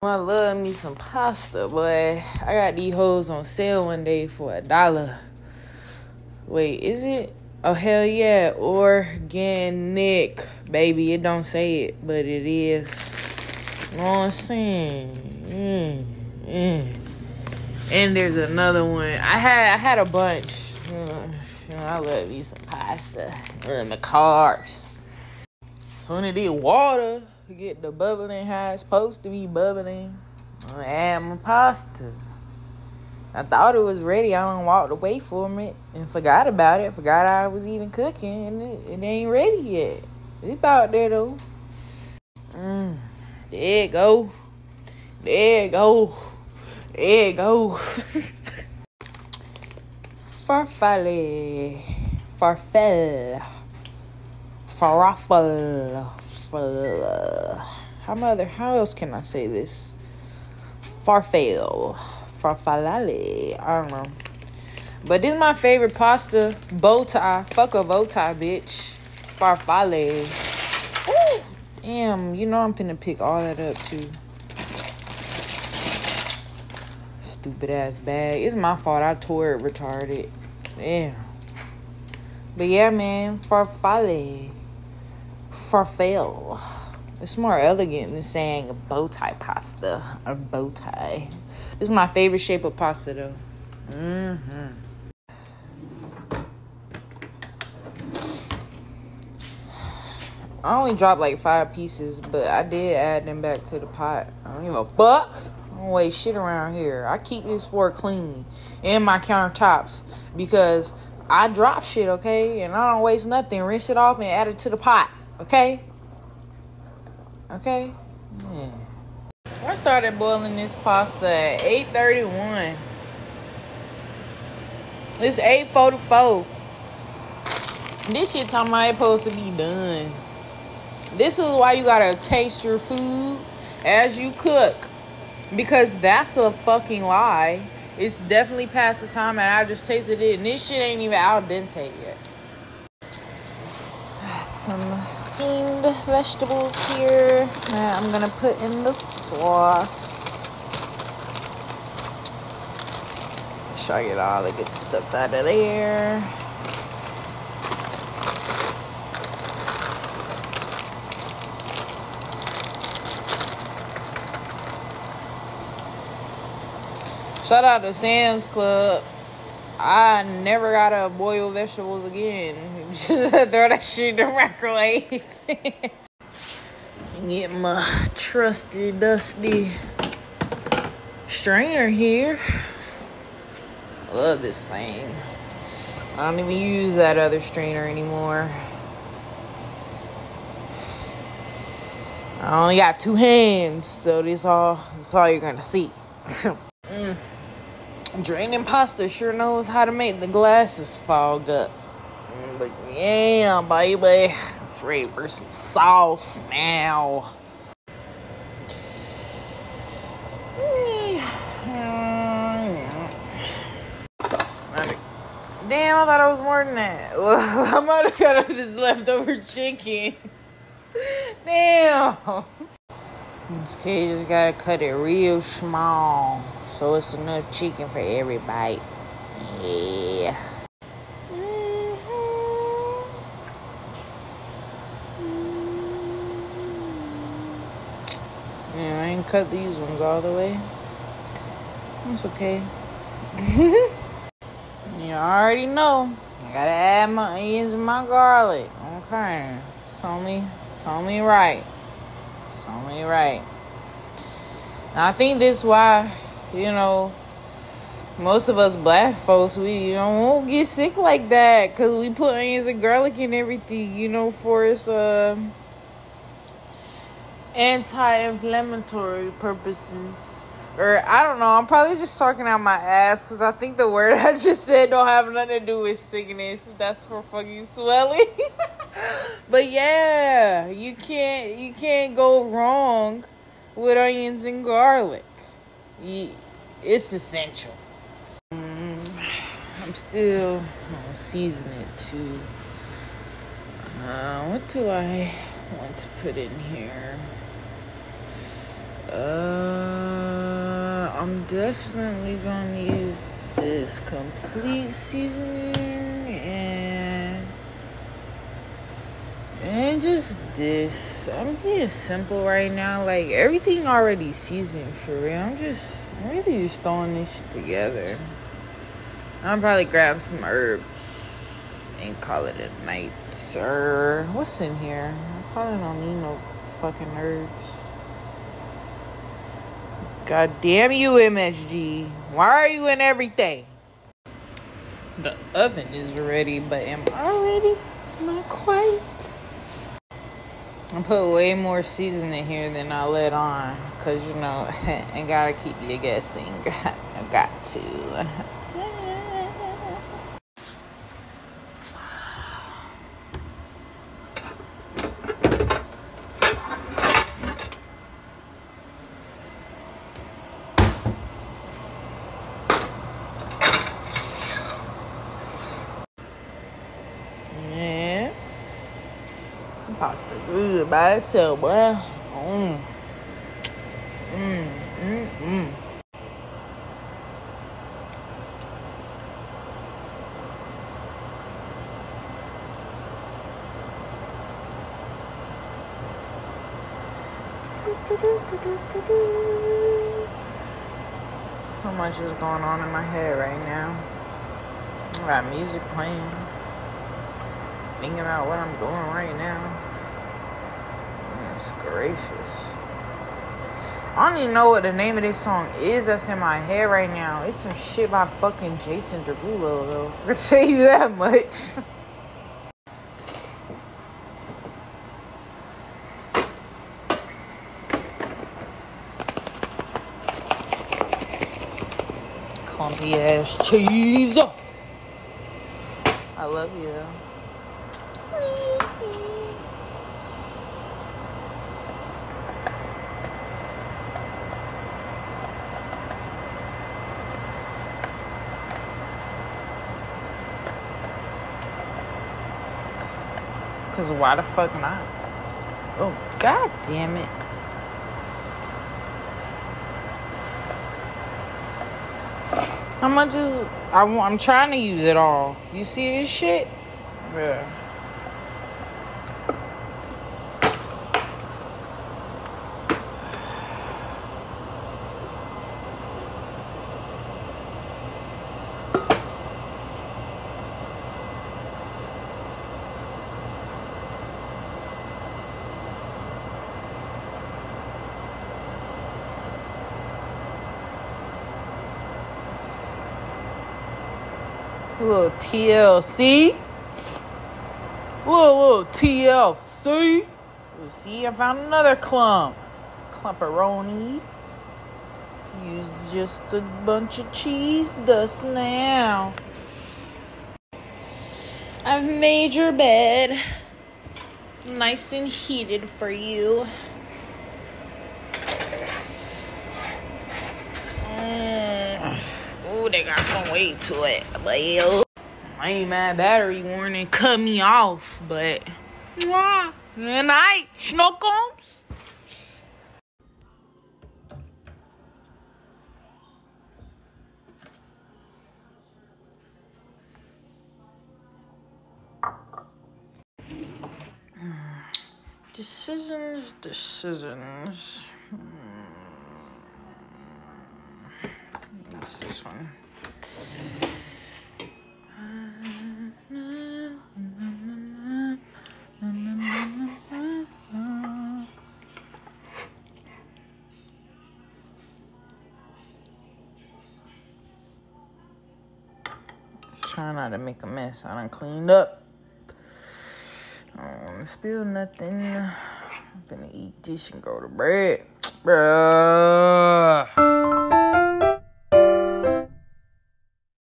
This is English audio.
I love me some pasta, boy. I got these hoes on sale one day for $1. Wait, is it? Oh, hell yeah. Organic, baby. It don't say it, but it is. You know what I'm saying? And there's another one. I had a bunch. I love me some pasta. My carbs. Soon as it water, get the bubbling how it's supposed to be bubbling. I'm gonna add my pasta. I thought it was ready. I done walked away from it and forgot about it. Forgot I was even cooking, and it ain't ready yet. It's about there though. There it go. There it go. There it go. Farfalle. Farfel. Farafel. How else can I say this? Farfail. Farfalale. I don't know. But this is my favorite pasta. Bow tie. Fuck a bow tie, bitch. Farfalle. Ooh. Damn, you know I'm finna pick all that up too. Stupid ass bag. It's my fault. I tore it retarded. Damn. But yeah, man. Farfalle. Farfail. It's more elegant than saying a bow tie pasta. A bow tie. This is my favorite shape of pasta though. I only dropped like 5 pieces, but I did add them back to the pot. I don't give a fuck. I don't waste shit around here. I keep this floor clean and my countertops because I drop shit, okay? And I don't waste nothing. Rinse it off and add it to the pot, okay? Okay? Yeah. I started boiling this pasta at 8:31. It's 8:44. This shit talking about it's supposed to be done. This is why you gotta taste your food as you cook. Because that's a fucking lie. It's definitely past the time and I just tasted it. And this shit ain't even al dente yet. Some steamed vegetables here that I'm gonna put in the sauce. Make sure I get all the good stuff out of there. Shout out to Sam's Club. I never gotta boil vegetables again. Just throw that shit in the microwave. Get my trusty, dusty strainer here. Love this thing. I don't even use that other strainer anymore. I only got 2 hands, so that's all you're gonna see. Draining pasta sure knows how to make the glasses fog up. But yeah, baby, it's ready for some sauce now. Damn, I thought it was more than that. Well, I might have cut up this leftover chicken. Damn. This cage just gotta cut it real small so it's enough chicken for every bite. Yeah. Yeah, I ain't cut these ones all the way. It's okay. You already know. I gotta add my onions and my garlic. Okay. It's only right. It's only right. And I think this is why, most of us black folks, we won't get sick like that. Because we put onions and garlic in everything, for its anti-inflammatory purposes. Or, I don't know, I'm probably just talking out my ass. Because I think the word I just said don't have nothing to do with sickness. That's for fucking swelling. But yeah, you can't go wrong with onions and garlic. It's essential. I'm still season it too. What do I want to put in here? I'm definitely gonna use this complete seasoning and just this. I'm being simple right now. Like, everything already seasoned for real. I'm really just throwing this shit together. I'll probably grab some herbs and call it a night. Sir, what's in here? I probably don't need no fucking herbs. God damn you, MSG. Why are you in everything? The oven is ready, but am I ready? Not quite. I put way more seasoning here than I let on. Because, you know, I gotta keep you guessing. I got to. Yeah. Pasta good by itself, boy. So much is going on in my head right now. I got music playing. Thinking about what I'm doing right now. Goodness gracious. I don't even know what the name of this song is that's in my head right now. It's some shit by fucking Jason Derulo, though. I can tell you that much. Clumpy ass cheese. I love you, though. Cause why the fuck not? Oh, god damn it. How much is... I'm trying to use it all. You see this shit? Yeah. A little TLC. Little TLC. See, I found another clumperoni. Use just a bunch of cheese dust now. I've made your bed nice and heated for you. Ooh, they got some weight to it. But yo, I ain't mad battery warning cut me off, but good night, schnookums. Decisions. What's this one? Try not to make a mess. I done cleaned up. I don't want to spill nothing. I'm finna eat this and go to bed. Bruh.